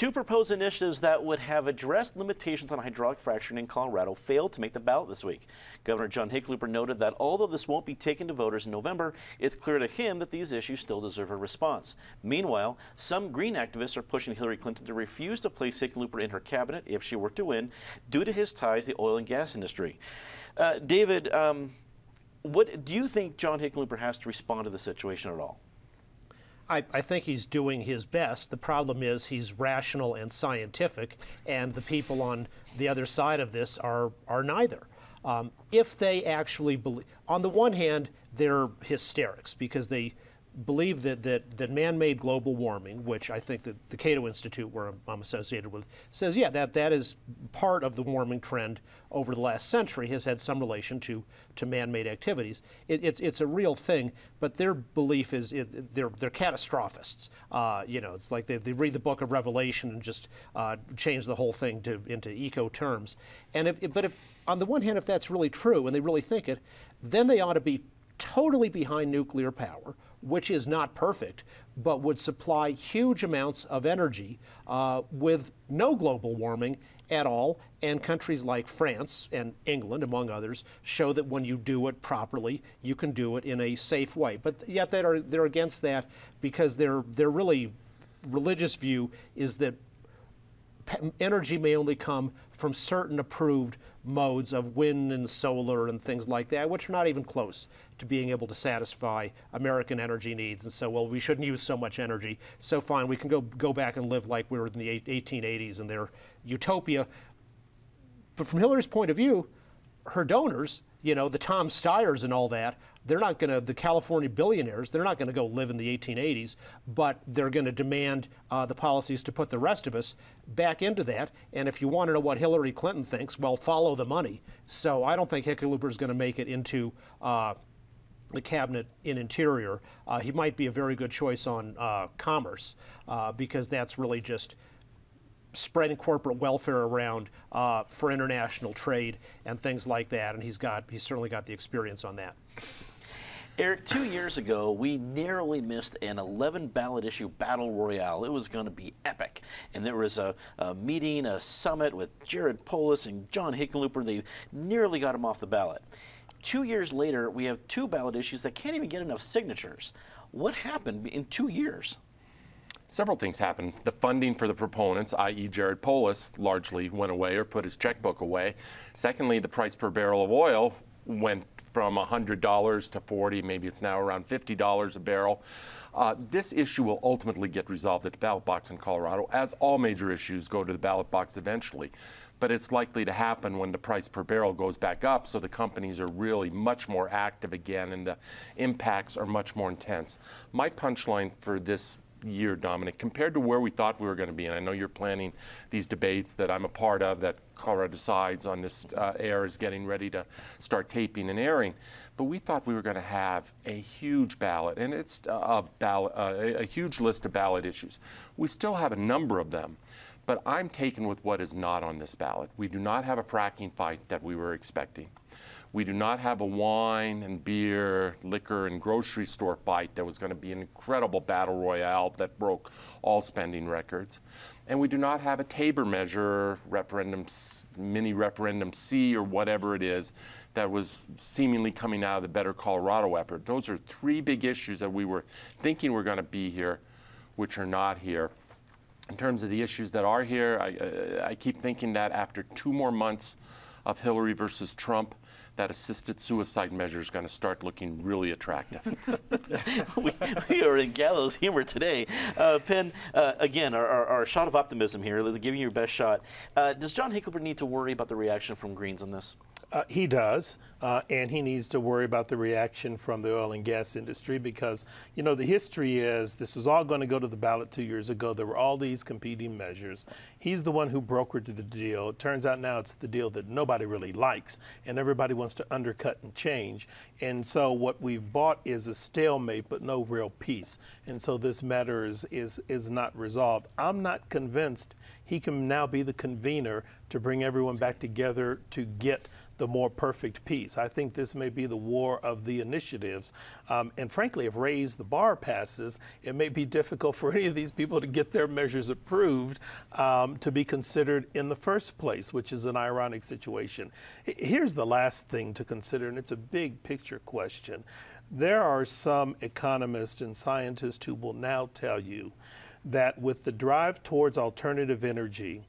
Two proposed initiatives that would have addressed limitations on hydraulic fracturing in Colorado failed to make the ballot this week. Governor John Hickenlooper noted that although this won't be taken to voters in November, it's clear to him that these issues still deserve a response. Meanwhile, some Green activists are pushing Hillary Clinton to refuse to place Hickenlooper in her cabinet if she were to win due to his ties to the oil and gas industry. David, what do you think John Hickenlooper has to respond to the situation at all? I think he's doing his best. The problem is he's rational and scientific, and the people on the other side of this are neither. If they actually believe, on the one hand, they're hysterics because they believe that man-made global warming, which I think that the Cato Institute, where I'm associated with, says, yeah, that is part of the warming trend over the last century, has had some relation to man-made activities. It's a real thing, but their belief is they're catastrophists. It's like they read the book of Revelation and just change the whole thing into eco terms. And if on the one hand, if that's really true and they really think it, then they ought to be totally behind nuclear power, which is not perfect, but would supply huge amounts of energy with no global warming at all. And countries like France and England, among others, show that when you do it properly, you can do it in a safe way. But yet they're against that because their really religious view is that energy may only come from certain approved modes of wind and solar and things like that, which are not even close to being able to satisfy American energy needs. And so, well, we shouldn't use so much energy. So fine, we can go back and live like we were in the 1880s in their utopia. But from Hillary's point of view, her donors, the Tom Steyers and all that, they're not going to, the California billionaires, they're not going to go live in the 1880s, but they're going to demand the policies to put the rest of us back into that. And if you want to know what Hillary Clinton thinks, well, follow the money. So I don't think Hickenlooper is going to make it into the cabinet in Interior. He might be a very good choice on Commerce because that's really just spreading corporate welfare around for international trade and things like that, and he's certainly got the experience on that. Eric, 2 years ago, we narrowly missed an 11-ballot issue battle royale. It was going to be epic. And there was a meeting, a summit with Jared Polis and John Hickenlooper. They nearly got him off the ballot. 2 years later, we have 2 ballot issues that can't even get enough signatures. What happened in 2 years? Several things happened. The funding for the proponents, i.e. Jared Polis, largely went away or put his checkbook away. Secondly, the price per barrel of oil went from $100 to $40, maybe it's now around $50 a barrel. This issue will ultimately get resolved at the ballot box in Colorado, as all major issues go to the ballot box eventually. But it's likely to happen when the price per barrel goes back up, so the companies are really much more active again and the impacts are much more intense. My punchline for this year, Dominic, compared to where we thought we were going to be, and I know you're planning these debates that I'm a part of, that Colorado Decides on this air is getting ready to start taping and airing, but we thought we were going to have a huge ballot, and it's a huge list of ballot issues. We still have a number of them, but I'm taken with what is not on this ballot. We do not have a fracking fight that we were expecting. We do not have a wine and beer, liquor and grocery store fight that was going to be an incredible battle royale that broke all spending records. And we do not have a Tabor measure, mini referendum C or whatever it is that was seemingly coming out of the Better Colorado effort. Those are 3 big issues that we were thinking were going to be here, which are not here. In terms of the issues that are here, I keep thinking that after 2 more months of Hillary versus Trump, that assisted suicide measure is going to start looking really attractive. we are in gallows humor today. Penn, again, our shot of optimism here, giving you your best shot. Does John Hickenlooper need to worry about the reaction from Greens on this? He does, and he needs to worry about the reaction from the oil and gas industry because, the history is this is all going to go to the ballot 2 years ago. There were all these competing measures. He's the one who brokered the deal. It turns out now it's the deal that nobody really likes, and everybody wants to undercut and change. And so what we've bought is a stalemate, but no real peace. And so this matter is not resolved. I'm not convinced he can now be the convener to bring everyone back together to get the more perfect peace. I think this may be the war of the initiatives. And frankly, if Raise the Bar passes, it may be difficult for any of these people to get their measures approved to be considered in the first place, which is an ironic situation. Here's the last thing to consider, and it's a big picture question. There are some economists and scientists who will now tell you that with the drive towards alternative energy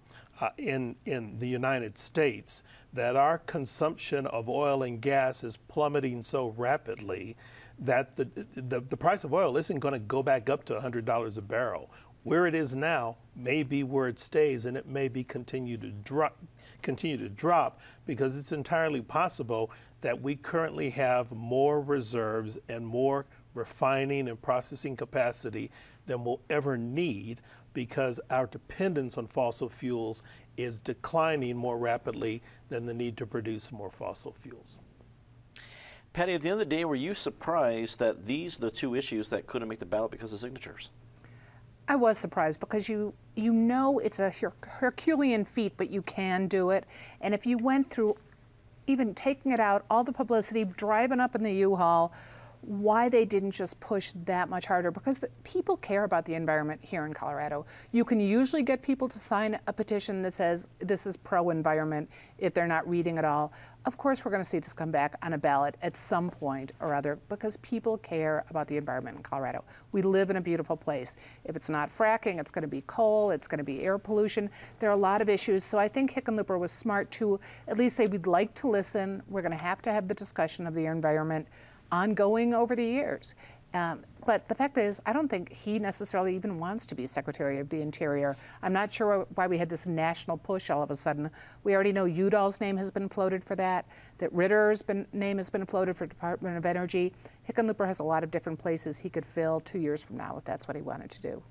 in the United States, that our consumption of oil and gas is plummeting so rapidly that the price of oil isn't going to go back up to $100 a barrel. Where it is now may be where it stays, and it may be continue to drop because it's entirely possible that we currently have more reserves and more refining and processing capacity than we'll ever need because our dependence on fossil fuels is declining more rapidly than the need to produce more fossil fuels. Patty, at the end of the day, were you surprised that these are the two issues that couldn't make the ballot because of signatures? I was surprised because you know it's a Herculean feat, but you can do it. And if you went through even taking it out, all the publicity, driving up in the U-Haul, why they didn't just push that much harder, because people care about the environment here in Colorado. You can usually get people to sign a petition that says this is pro-environment if they're not reading it all. Of course, we're going to see this come back on a ballot at some point or other because people care about the environment in Colorado. We live in a beautiful place. If it's not fracking, it's going to be coal, it's going to be air pollution. There are a lot of issues. So I think Hickenlooper was smart to at least say we'd like to listen. We're going to have the discussion of the environment ongoing over the years. But the fact is, I don't think he necessarily even wants to be Secretary of the Interior. I'm not sure why we had this national push all of a sudden. We already know Udall's name has been floated for that Ritter's name has been floated for Department of Energy. Hickenlooper has a lot of different places he could fill 2 years from now if that's what he wanted to do.